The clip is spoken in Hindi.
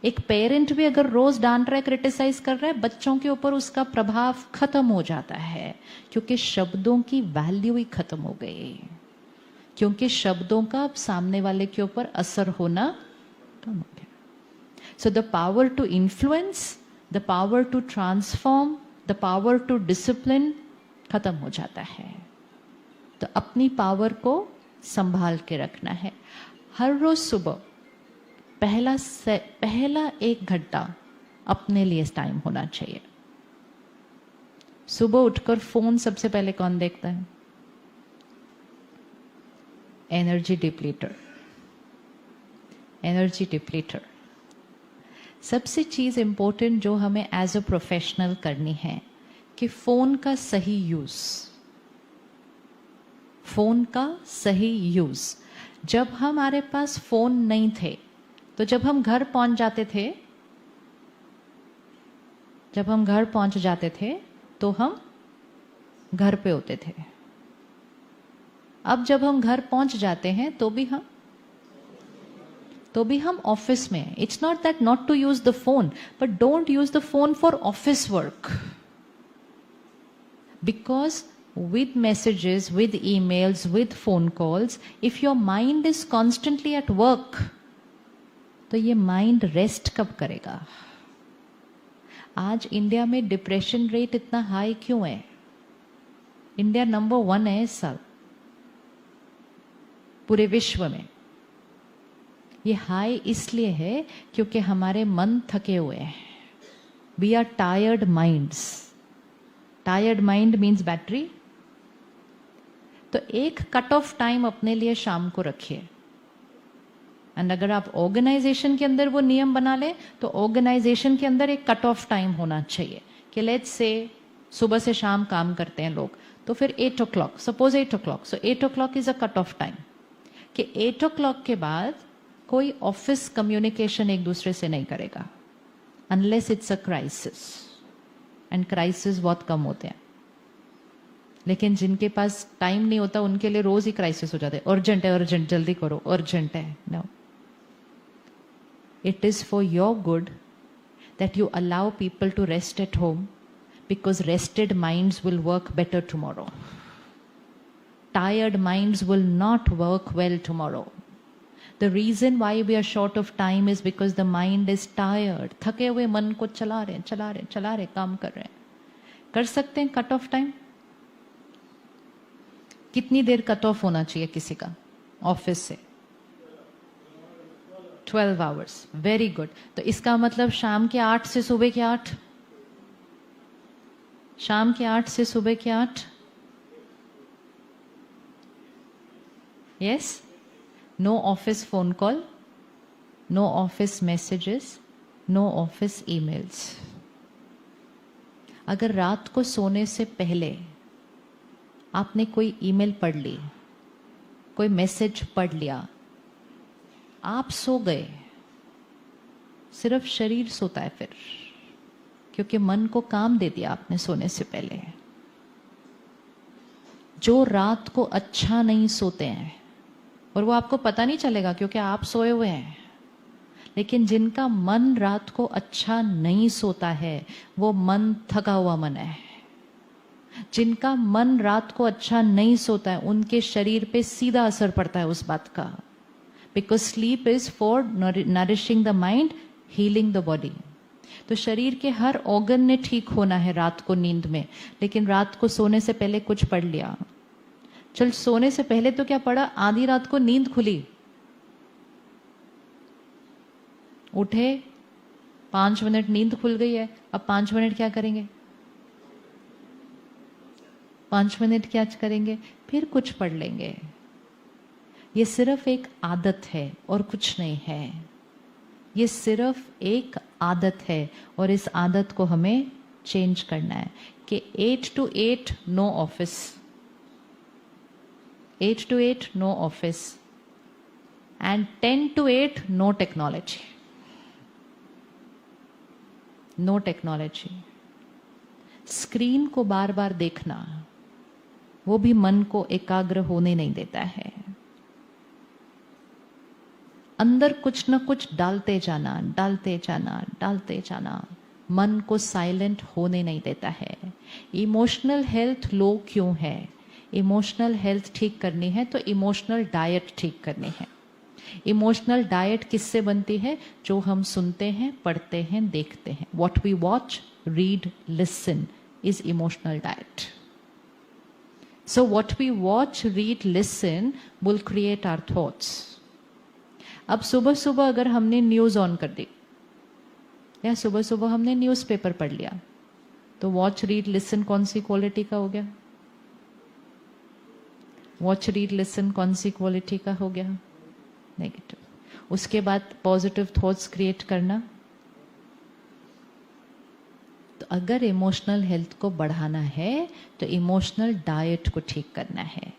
एक पेरेंट भी अगर रोज डांट रहा है, क्रिटिसाइज कर रहा है, बच्चों के ऊपर उसका प्रभाव खत्म हो जाता है, क्योंकि शब्दों की वैल्यू ही खत्म हो गई, क्योंकि शब्दों का अब सामने वाले के ऊपर असर होना कम हो गया. So the power to influence, the power to transform, the power to discipline खत्म हो जाता है. तो अपनी पावर को संभाल के रखना है. हर रोज सुबह पहला 1 घंटा अपने लिए टाइम होना चाहिए. सुबह उठकर फोन सबसे पहले कौन देखता है? एनर्जी डिप्लीटर. एनर्जी डिप्लीटर. सबसे चीज इंपॉर्टेंट जो हमें एज अ प्रोफेशनल करनी है कि फोन का सही यूज. फोन का सही यूज. जब हमारे पास फोन नहीं थे, तो जब हम घर पहुंच जाते थे तो हम घर पे होते थे. अब जब हम घर पहुंच जाते हैं तो भी हम ऑफिस में. It's not that not to use the phone, but don't use the phone for office work. Because with messages, with emails, with phone calls, if your mind is constantly at work, तो ये माइंड रेस्ट कब करेगा? आज इंडिया में डिप्रेशन रेट इतना हाई क्यों है? इंडिया नंबर 1 है इस साल पूरे विश्व में. ये हाई इसलिए है क्योंकि हमारे मन थके हुए हैं. We are tired minds. Tired mind means battery. तो एक कट ऑफ टाइम अपने लिए शाम को रखिए. एंड अगर आप ऑर्गेनाइजेशन के अंदर वो नियम बना ले, तो ऑर्गेनाइजेशन के अंदर एक कट ऑफ टाइम होना चाहिए कि लेट्स से सुबह से शाम काम करते हैं लोग, तो फिर 8 o'clock, suppose 8 o'clock, so 8 o'clock is a cut off time कि 8 o'clock के बाद कोई ऑफिस कम्युनिकेशन एक दूसरे से नहीं करेगा unless it's a crisis. And crisis बहुत कम होते हैं, लेकिन जिनके पास टाइम नहीं होता उनके लिए रोज ही क्राइसिस हो जाते हैं. अर्जेंट है, अर्जेंट, जल्दी करो, अर्जेंट है. No, it is for your good that you allow people to rest at home, because rested minds will work better tomorrow. Tired minds will not work well tomorrow. The reason why we are short of time is because the mind is tired. थके हुए मन को चला रहे, काम कर रहे हैं. कर सकते हैं कट ऑफ टाइम? कितनी देर कट ऑफ होना चाहिए किसी का ऑफिस से? 12 hours. Very good. तो इसका मतलब शाम के 8 से सुबह के 8. शाम के 8 से सुबह के 8. Yes. No office phone call, no office messages, no office emails. अगर रात को सोने से पहले आपने कोई ईमेल पढ़ ली, कोई मैसेज पढ़ लिया, आप सो गए. सिर्फ शरीर सोता है फिर, क्योंकि मन को काम दे दिया आपने सोने से पहले. जो रात को अच्छा नहीं सोते हैं, और वो आपको पता नहीं चलेगा क्योंकि आप सोए हुए हैं, लेकिन जिनका मन रात को अच्छा नहीं सोता है वो मन थका हुआ मन है. जिनका मन रात को अच्छा नहीं सोता है उनके शरीर पे सीधा असर पड़ता है उस बात का. Because sleep is for nourishing the mind, healing the body. तो शरीर के हर ऑर्गन ने ठीक होना है रात को नींद में, लेकिन रात को सोने से पहले कुछ पढ़ लिया. चल सोने से पहले तो क्या पढ़ा, आधी रात को नींद खुली, उठे, 5 मिनट नींद खुल गई है, अब 5 मिनट क्या करेंगे? 5 मिनट क्या करेंगे? फिर कुछ पढ़ लेंगे. ये सिर्फ एक आदत है और कुछ नहीं है. ये सिर्फ एक आदत है और इस आदत को हमें चेंज करना है कि 8 to 8 no office. 8 to 8 no office and 10 to 8 no technology. No technology. Screen को बार बार देखना वो भी मन को एकाग्र होने नहीं देता है. अंदर कुछ न कुछ डालते जाना, डालते जाना, डालते जाना, मन को साइलेंट होने नहीं देता है। इमोशनल हेल्थ लो क्यों है? इमोशनल हेल्थ ठीक करनी है तो इमोशनल डाइट ठीक करनी है। इमोशनल डाइट किससे बनती है? जो हम सुनते हैं, पढ़ते हैं, देखते हैं। What we watch, read, listen is emotional diet. So what we watch, read, listen will create our thoughts. अब सुबह सुबह अगर हमने न्यूज ऑन कर दी या सुबह सुबह हमने न्यूज़पेपर पढ़ लिया, तो वॉच, रीड, लिसन कौन सी क्वालिटी का हो गया? वॉच, रीड, लिसन कौन सी क्वालिटी का हो गया? नेगेटिव। उसके बाद पॉजिटिव थॉट्स क्रिएट करना। तो अगर इमोशनल हेल्थ को बढ़ाना है तो इमोशनल डाइट को ठीक करना है।